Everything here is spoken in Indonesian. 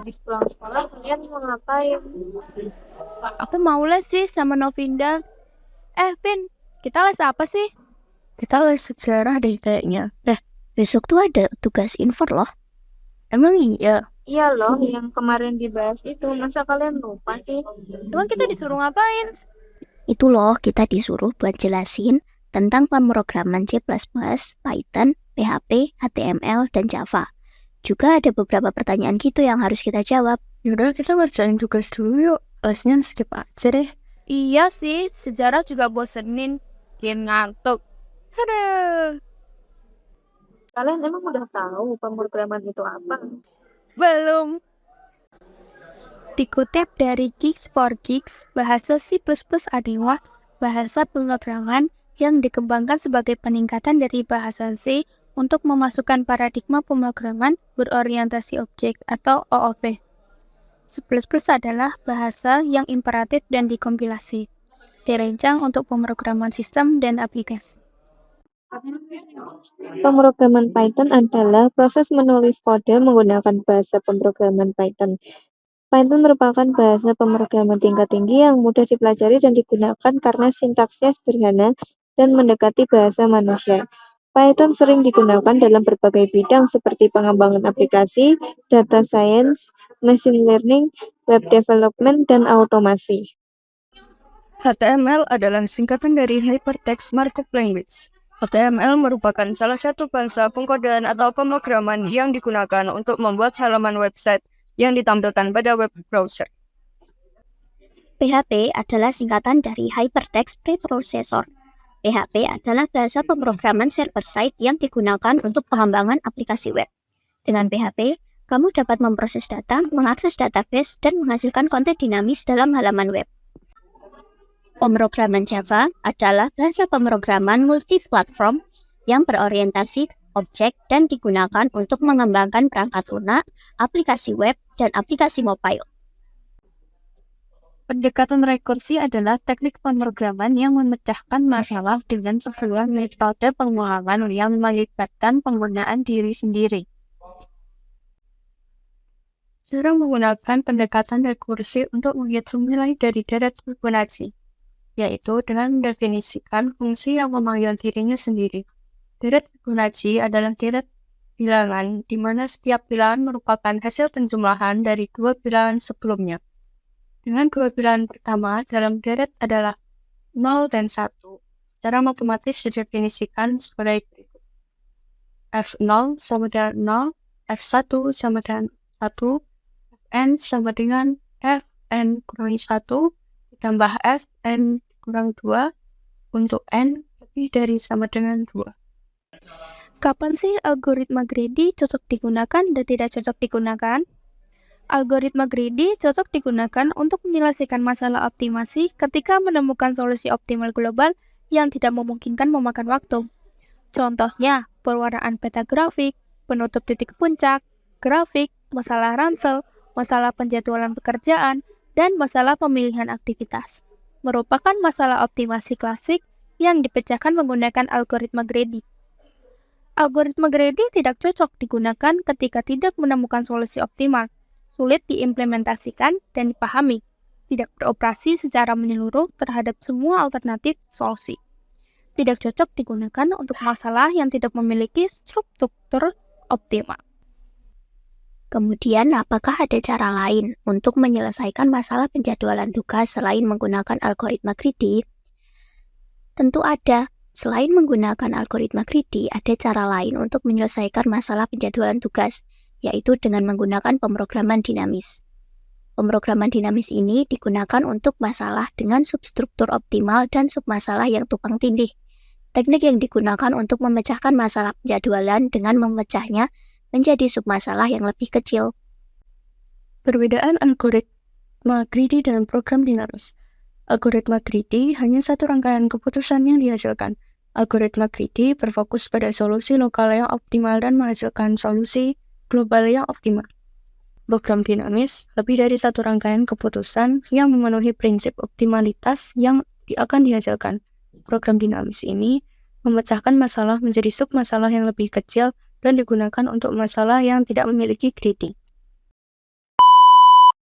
habis pulang sekolah kalian mau ngapain? Aku mau les sih sama Novinda. Vin, kita les apa sih? Kita les sejarah deh kayaknya. Besok tuh ada tugas infor loh. Emang iya? Iya loh, yang kemarin dibahas itu. Masa kalian lupa sih? Emang kita disuruh ngapain? Itu loh kita disuruh buat jelasin tentang pemrograman C++, Python, PHP, HTML, dan Java. Juga ada beberapa pertanyaan gitu yang harus kita jawab. Yaudah, kita ngerjain tugas dulu yuk. Lesnya skip aja deh. Iya sih, sejarah juga bosenin. Bikin ngantuk. Aduh. Kalian emang udah tahu pemrograman itu apa? Belum. Dikutip dari Geeks for Geeks, bahasa C++ adalah bahasa pemrograman yang dikembangkan sebagai peningkatan dari bahasa C untuk memasukkan paradigma pemrograman berorientasi objek atau OOP. C++ adalah bahasa yang imperatif dan dikompilasi, dirancang untuk pemrograman sistem dan aplikasi. Pemrograman Python adalah proses menulis kode menggunakan bahasa pemrograman Python. Python merupakan bahasa pemrograman tingkat tinggi yang mudah dipelajari dan digunakan karena sintaksnya sederhana dan mendekati bahasa manusia. Python sering digunakan dalam berbagai bidang seperti pengembangan aplikasi, data science, machine learning, web development, dan otomasi. HTML adalah singkatan dari Hypertext Markup Language. HTML merupakan salah satu bahasa pengkodean atau pemrograman yang digunakan untuk membuat halaman website yang ditampilkan pada web browser. PHP adalah singkatan dari Hypertext Preprocessor. PHP adalah bahasa pemrograman server-side yang digunakan untuk pengembangan aplikasi web. Dengan PHP, kamu dapat memproses data, mengakses database, dan menghasilkan konten dinamis dalam halaman web. Pemrograman Java adalah bahasa pemrograman multi-platform yang berorientasi objek dan digunakan untuk mengembangkan perangkat lunak, aplikasi web, dan aplikasi mobile. Pendekatan rekursi adalah teknik pemrograman yang memecahkan masalah dengan sebuah metode pemahaman yang melibatkan penggunaan diri sendiri. Cara menggunakan pendekatan rekursi untuk menghitung nilai dari deret Fibonacci, yaitu dengan mendefinisikan fungsi yang memanggil dirinya sendiri. Deret Fibonacci adalah deret bilangan di mana setiap bilangan merupakan hasil penjumlahan dari dua bilangan sebelumnya. Dengan dua bilangan pertama dalam deret adalah 0 dan 1. Secara matematis didefinisikan sebagai berikut. F0 sama dengan 0, F1 sama dengan 1, Fn sama dengan Fn kurangi 1, ditambah Fn kurang 2, untuk N lebih dari sama dengan 2. Kapan sih algoritma greedy cocok digunakan dan tidak cocok digunakan? Algoritma greedy cocok digunakan untuk menyelesaikan masalah optimasi ketika menemukan solusi optimal global yang tidak memungkinkan memakan waktu. Contohnya, perwarnaan peta grafik, penutup titik puncak, grafik, masalah ransel, masalah penjadwalan pekerjaan, dan masalah pemilihan aktivitas. Merupakan masalah optimasi klasik yang dipecahkan menggunakan algoritma greedy. Algoritma greedy tidak cocok digunakan ketika tidak menemukan solusi optimal, sulit diimplementasikan dan dipahami, tidak beroperasi secara menyeluruh terhadap semua alternatif solusi. Tidak cocok digunakan untuk masalah yang tidak memiliki struktur optimal. Kemudian, apakah ada cara lain untuk menyelesaikan masalah penjadwalan tugas selain menggunakan algoritma greedy? Tentu ada. Selain menggunakan algoritma greedy, ada cara lain untuk menyelesaikan masalah penjadwalan tugas, yaitu dengan menggunakan pemrograman dinamis. Pemrograman dinamis ini digunakan untuk masalah dengan substruktur optimal dan submasalah yang tumpang tindih. Teknik yang digunakan untuk memecahkan masalah penjadwalan dengan memecahnya menjadi submasalah yang lebih kecil. Perbedaan algoritma greedy dan program dinamis. Algoritma greedy hanya satu rangkaian keputusan yang dihasilkan. Algoritma greedy berfokus pada solusi lokal yang optimal dan menghasilkan solusi global yang optimal. Program dinamis lebih dari satu rangkaian keputusan yang memenuhi prinsip optimalitas yang akan dihasilkan. Program dinamis ini memecahkan masalah menjadi submasalah yang lebih kecil dan digunakan untuk masalah yang tidak memiliki greedy.